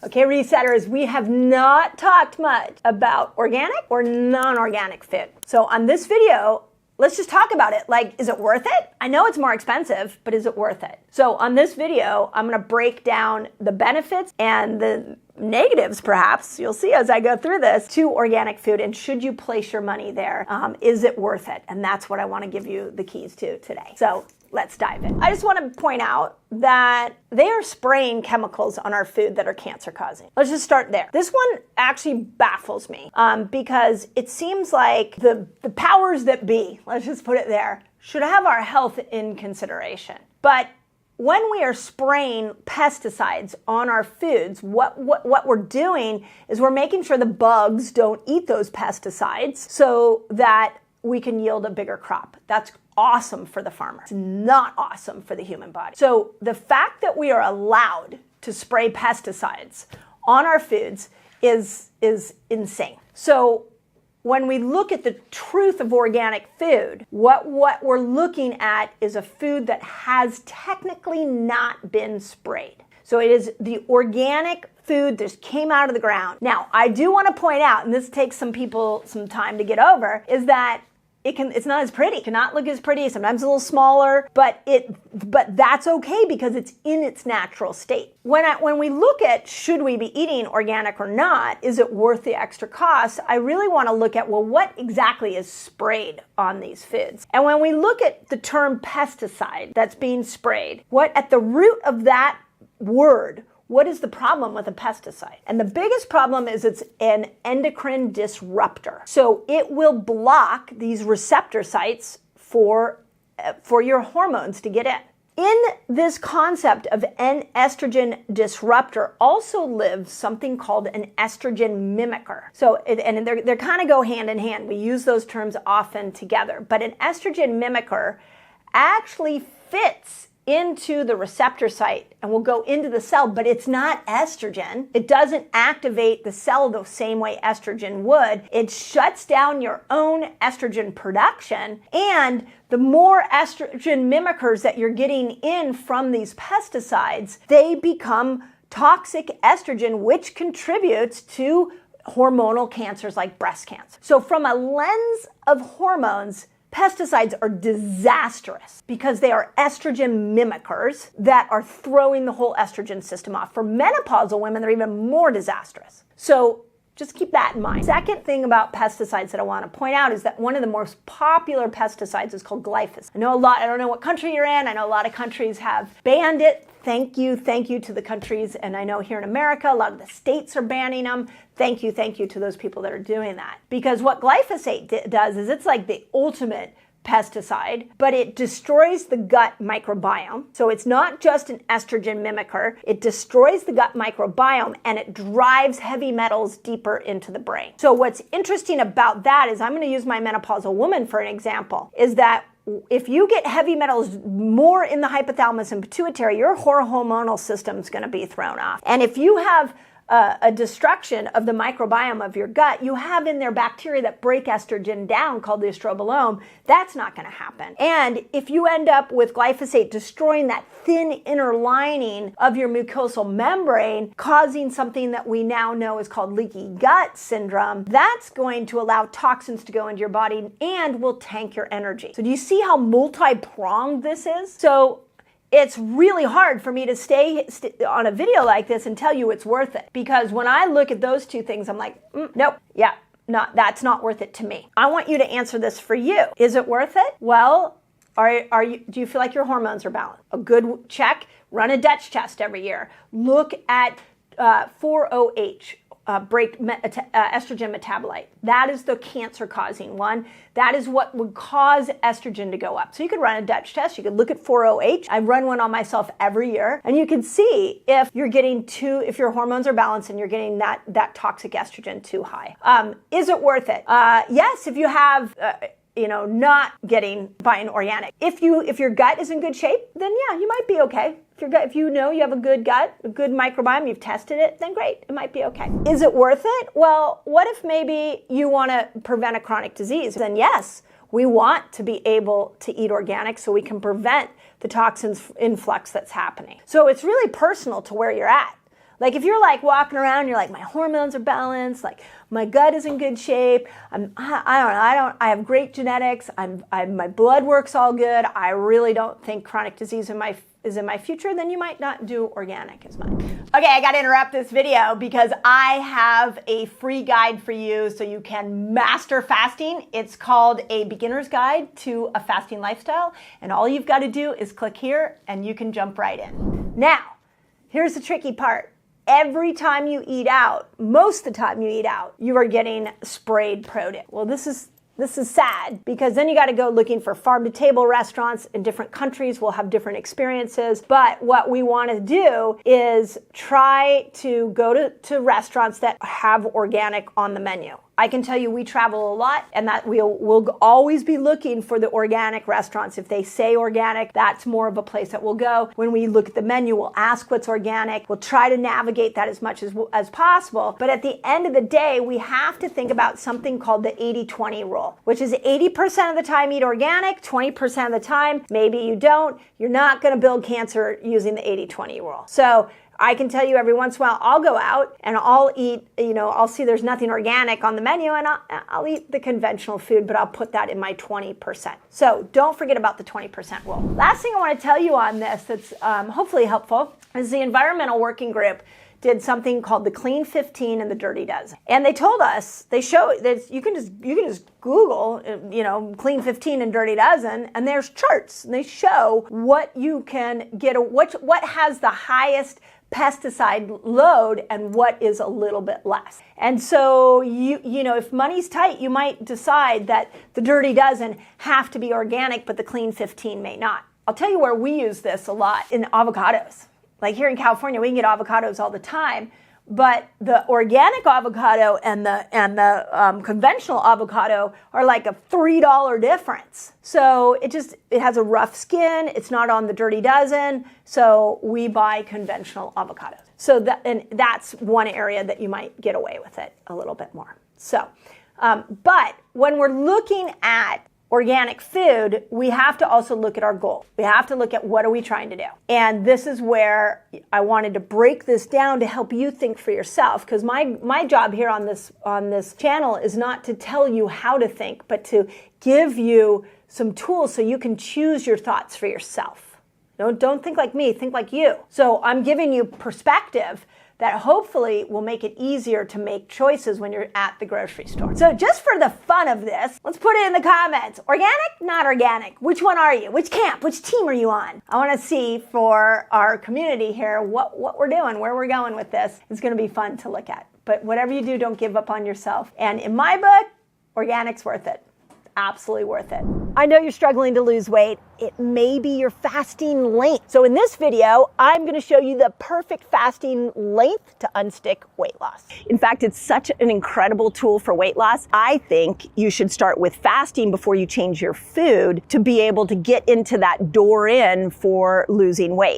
Okay, resetters, we have not talked much about organic or non-organic food. So on this video, let's just talk about it. Like, is it worth it? I know it's more expensive, but is it worth it? So on this video, I'm gonna break down the benefits and the negatives, perhaps, you'll see as I go through this, to organic food, and should you place your money there? Is it worth it? And that's what I wanna give you the keys to today. So let's dive in. I just wanna point out that they are spraying chemicals on our food that are cancer causing. Let's just start there. This one actually baffles me because it seems like the powers that be, let's just put it there, should have our health in consideration. But when we are spraying pesticides on our foods, what we're doing is we're making sure the bugs don't eat those pesticides so that we can yield a bigger crop. That's awesome for the farmer. It's not awesome for the human body. So the fact that we are allowed to spray pesticides on our foods is insane. So when we look at the truth of organic food, what we're looking at is a food that has technically not been sprayed. So it is the organic food that came out of the ground. Now, I do want to point out, and this takes some people some time to get over, is that it's not as pretty. It cannot look as pretty. Sometimes a little smaller, but that's okay because it's in its natural state. When we look at should we be eating organic or not, is it worth the extra cost? I really want to look at, well, what exactly is sprayed on these foods? And when we look at the term pesticide that's being sprayed, what at the root of that word, what is the problem with a pesticide? And the biggest problem is it's an endocrine disruptor. So it will block these receptor sites for your hormones to get in. In this concept of an estrogen disruptor also lives something called an estrogen mimicker. So, and they're kind of go hand in hand. We use those terms often together. But an estrogen mimicker actually fits into the receptor site and will go into the cell, but it's not estrogen. It doesn't activate the cell the same way estrogen would. It shuts down your own estrogen production, and the more estrogen mimickers that you're getting in from these pesticides, they become toxic estrogen, which contributes to hormonal cancers like breast cancer. So from a lens of hormones, pesticides are disastrous because they are estrogen mimickers that are throwing the whole estrogen system off. For menopausal women, they're even more disastrous. So just keep that in mind. Second thing about pesticides that I want to point out is that one of the most popular pesticides is called glyphosate. I don't know what country you're in. I know a lot of countries have banned it. Thank you to the countries. And I know here in America, a lot of the states are banning them. Thank you to those people that are doing that. Because what glyphosate does is it's like the ultimate pesticide, but it destroys the gut microbiome. So it's not just an estrogen mimicker. It destroys the gut microbiome and it drives heavy metals deeper into the brain. So what's interesting about that is, I'm going to use my menopausal woman for an example, is that if you get heavy metals more in the hypothalamus and pituitary, your hormonal system is going to be thrown off. And if you have a destruction of the microbiome of your gut, you have in there bacteria that break estrogen down called the estrobolome. That's not going to happen. And if you end up with glyphosate destroying that thin inner lining of your mucosal membrane, causing something that we now know is called leaky gut syndrome, that's going to allow toxins to go into your body and will tank your energy. So do you see how multi-pronged this is? So it's really hard for me to stay on a video like this and tell you it's worth it. Because when I look at those two things, I'm like, nope, yeah, that's not worth it to me. I want you to answer this for you. Is it worth it? Well, do you feel like your hormones are balanced? A good check, run a Dutch test every year. Look at 4OH. Estrogen metabolite. That is the cancer-causing one. That is what would cause estrogen to go up. So you could run a Dutch test. You could look at 4OH. I run one on myself every year, and you can see if you're getting if your hormones are balanced and you're getting that toxic estrogen too high. Is it worth it? Yes, if you have not buying organic. If your gut is in good shape, then yeah, you might be okay. If you know you have a good gut, a good microbiome, you've tested it, then great, it might be okay. Is it worth it? Well, what if maybe you want to prevent a chronic disease? Then yes, we want to be able to eat organic so we can prevent the toxins influx that's happening. So it's really personal to where you're at. Like if you're like walking around, you're like, my hormones are balanced, like my gut is in good shape, I have great genetics, my blood work's all good, I really don't think chronic disease is in my future, then you might not do organic as much. Okay, I gotta interrupt this video because I have a free guide for you so you can master fasting. It's called A Beginner's Guide to a Fasting Lifestyle, and all you've got to do is click here and you can jump right in. Now, here's the tricky part. Every time you eat out, most of the time you eat out, you are getting sprayed produce. Well, this is sad because then you got to go looking for farm-to-table restaurants in different countries. Will have different experiences. But what we want to do is try to go to restaurants that have organic on the menu. I can tell you we travel a lot, and that we'll always be looking for the organic restaurants. If they say organic, that's more of a place that we'll go. When we look at the menu, we'll ask what's organic. We'll try to navigate that as much as possible. But at the end of the day, we have to think about something called the 80-20 rule, which is 80% of the time eat organic, 20% of the time, maybe you don't. You're not going to build cancer using the 80-20 rule. So I can tell you every once in a while I'll go out and I'll eat, I'll see there's nothing organic on the menu and I'll eat the conventional food, but I'll put that in my 20%. So don't forget about the 20% rule. Last thing I want to tell you on this that's hopefully helpful is the Environmental Working Group did something called the Clean 15 and the Dirty Dozen. And they told us, they show that you can just Google, Clean 15 and Dirty Dozen, and there's charts. And they show what you can get, what has the highest pesticide load and what is a little bit less. And so if money's tight, you might decide that the Dirty Dozen have to be organic, but the Clean 15 may not. I'll tell you where we use this a lot in avocados. Like here in California, we can get avocados all the time, but the organic avocado and the conventional avocado are like a $3 difference. So it has a rough skin. It's not on the Dirty Dozen. So we buy conventional avocados. So that's one area that you might get away with it a little bit more. So, but when we're looking at organic food, we have to also look at our goal. We have to look at what are we trying to do. And this is where I wanted to break this down to help you think for yourself, because my job here on this channel is not to tell you how to think, but to give you some tools so you can choose your thoughts for yourself. Don't think like me, think like you. So I'm giving you perspective that hopefully will make it easier to make choices when you're at the grocery store. So just for the fun of this, let's put it in the comments. Organic, not organic? Which one are you? Which camp? Which team are you on? I want to see for our community here what we're doing, where we're going with this. It's going to be fun to look at. But whatever you do, don't give up on yourself. And in my book, organic's worth it. Absolutely worth it. I know you're struggling to lose weight. It may be your fasting length. So in this video, I'm going to show you the perfect fasting length to unstick weight loss. In fact, it's such an incredible tool for weight loss. I think you should start with fasting before you change your food to be able to get into that door in for losing weight.